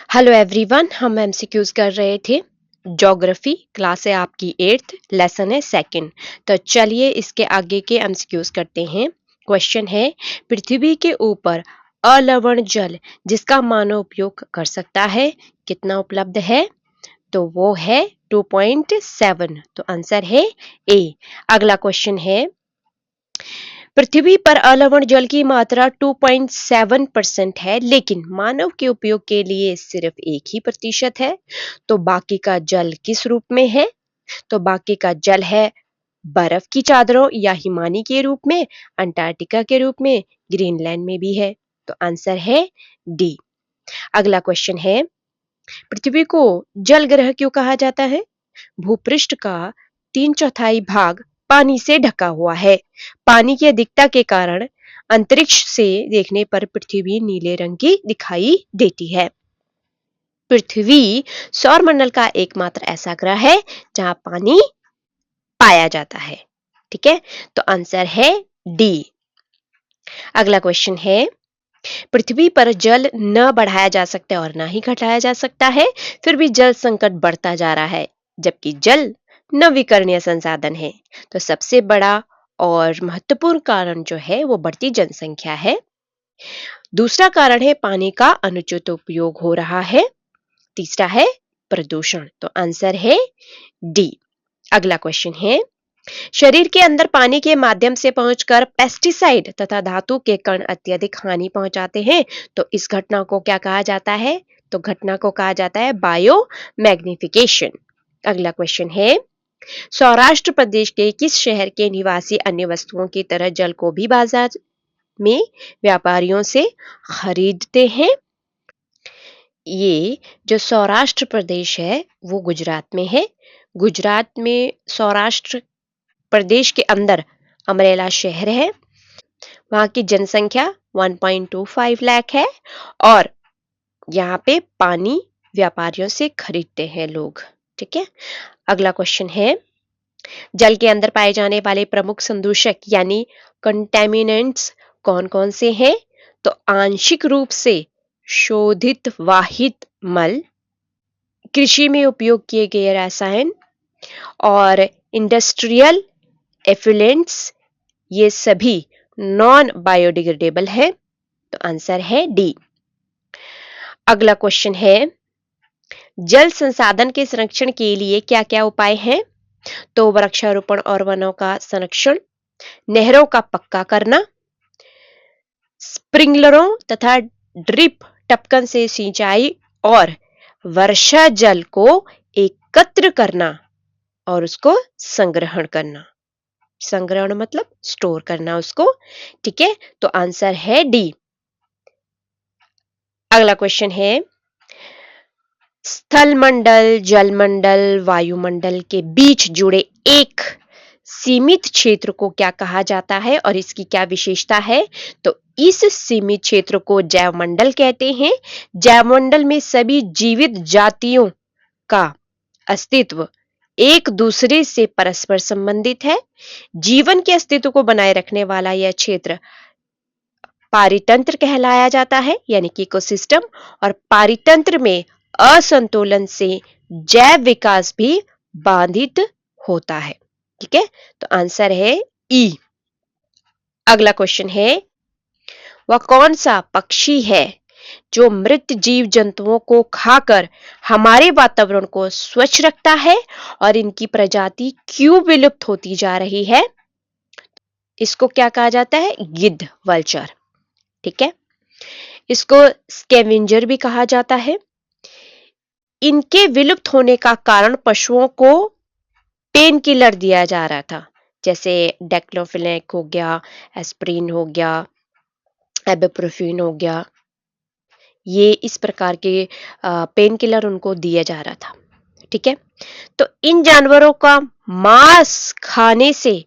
Hello everyone, हम MCQs कर रहे थे। ज्योग्राफी क्लास है आपकी 8th, लेसन है सेकंड। तो चलिए इसके आगे के एमसीक्यूज करते हैं। क्वेश्चन है, पृथ्वी के ऊपर अलवण जल जिसका मानव उपयोग कर सकता है कितना उपलब्ध है? तो वो है 2.7। तो आंसर है ए। अगला क्वेश्चन है, पृथ्वी पर अलवण जल की मात्रा 2.7% है, लेकिन मानव के उपयोग के लिए सिर्फ 1% है। तो बाकी का जल किस रूप में है? तो बाकी का जल है बर्फ की चादरों या हिमानी के रूप में, अंटार्कटिका के रूप में, ग्रीनलैंड में भी है। तो आंसर है डी। अगला क्वेश्चन है, पृथ्वी को जल ग्रह क्यों कहा जाता है? भूपृष्ठ का 3/4 भाग पानी से ढका हुआ है। पानी की अधिकता के कारण अंतरिक्ष से देखने पर पृथ्वी नीले रंग की दिखाई देती है। पृथ्वी सौरमंडल का एकमात्र ऐसा ग्रह है जहां पानी पाया जाता है। ठीक है, तो आंसर है डी। अगला क्वेश्चन है, पृथ्वी पर जल न बढ़ाया जा सकता है और ना ही घटाया जा सकता है, फिर भी जल संकट बढ़ता जा रहा है, जबकि जल नवीकरणीय संसाधन है। तो सबसे बड़ा और महत्वपूर्ण कारण जो है वो बढ़ती जनसंख्या है। दूसरा कारण है पानी का अनुचित उपयोग हो रहा है। तीसरा है प्रदूषण। तो आंसर है डी। अगला क्वेश्चन है, शरीर के अंदर पानी के माध्यम से पहुंचकर पेस्टिसाइड तथा धातु के कण अत्यधिक हानि पहुंचाते हैं। तो इस घटना को क्या कहा जाता है? तो घटना को कहा जाता है बायो मैग्निफिकेशन। अगला क्वेश्चन है, सौराष्ट्र प्रदेश के किस शहर के निवासी अन्य वस्तुओं की तरह जल को भी बाजार में व्यापारियों से खरीदते हैं? ये जो सौराष्ट्र प्रदेश है वो गुजरात में है। गुजरात में सौराष्ट्र प्रदेश के अंदर अमरेला शहर है। वहां की जनसंख्या 1.25 लाख है और यहाँ पे पानी व्यापारियों से खरीदते हैं लोग। ठीक है, अगला क्वेश्चन है, जल के अंदर पाए जाने वाले प्रमुख संदूषक यानी कंटेमिनेंट्स कौन कौन से हैं? तो आंशिक रूप से शोधित वाहित मल, कृषि में उपयोग किए गए रसायन और इंडस्ट्रियल एफिलेंट्स, ये सभी नॉन बायोडिग्रेडेबल है। तो आंसर है डी। अगला क्वेश्चन है, जल संसाधन के संरक्षण के लिए क्या क्या उपाय हैं? तो वृक्षारोपण और वनों का संरक्षण, नहरों का पक्का करना, स्प्रिंकलरों तथा ड्रिप टपकन से सिंचाई और वर्षा जल को एकत्र करना और उसको संग्रहण करना। संग्रहण मतलब स्टोर करना उसको। ठीक है, तो आंसर है डी। अगला क्वेश्चन है, स्थल मंडल, जलमंडल, वायुमंडल के बीच जुड़े एक सीमित क्षेत्र को क्या कहा जाता है और इसकी क्या विशेषता है? तो इस सीमित क्षेत्र को जैवमंडल कहते हैं। जैवमंडल में सभी जीवित जातियों का अस्तित्व एक दूसरे से परस्पर संबंधित है। जीवन के अस्तित्व को बनाए रखने वाला यह क्षेत्र पारितंत्र कहलाया जाता है, यानी कि इकोसिस्टम। और पारितंत्र में असंतुलन से जैव विकास भी बाधित होता है। ठीक है, तो आंसर है ई। अगला क्वेश्चन है, वह कौन सा पक्षी है जो मृत जीव जंतुओं को खाकर हमारे वातावरण को स्वच्छ रखता है और इनकी प्रजाति क्यों विलुप्त होती जा रही है? इसको क्या कहा जाता है? गिद्ध, वल्चर। ठीक है, इसको स्कैवेंजर भी कहा जाता है। इनके विलुप्त होने का कारण पशुओं को पेन किलर दिया जा रहा था, जैसे डेक्लोफिनेक हो गया, एस्प्रिन हो गया, एबिप्रोफिन हो गया। ये इस प्रकार के पेन किलर उनको दिया जा रहा था। ठीक है, तो इन जानवरों का मांस खाने से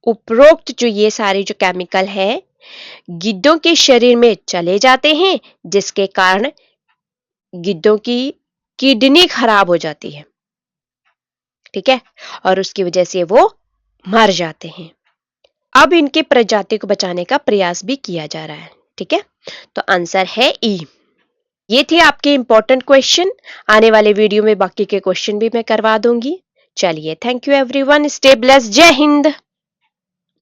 उपरोक्त जो ये सारे जो केमिकल है गिद्धों के शरीर में चले जाते हैं, जिसके कारण गिद्धों की किडनी खराब हो जाती है। ठीक है, और उसकी वजह से वो मर जाते हैं। अब इनके प्रजाति को बचाने का प्रयास भी किया जा रहा है। ठीक है, तो आंसर है ई। ये थे आपके इंपॉर्टेंट क्वेश्चन। आने वाले वीडियो में बाकी के क्वेश्चन भी मैं करवा दूंगी। चलिए, thank you everyone, stay blessed, जय हिंद।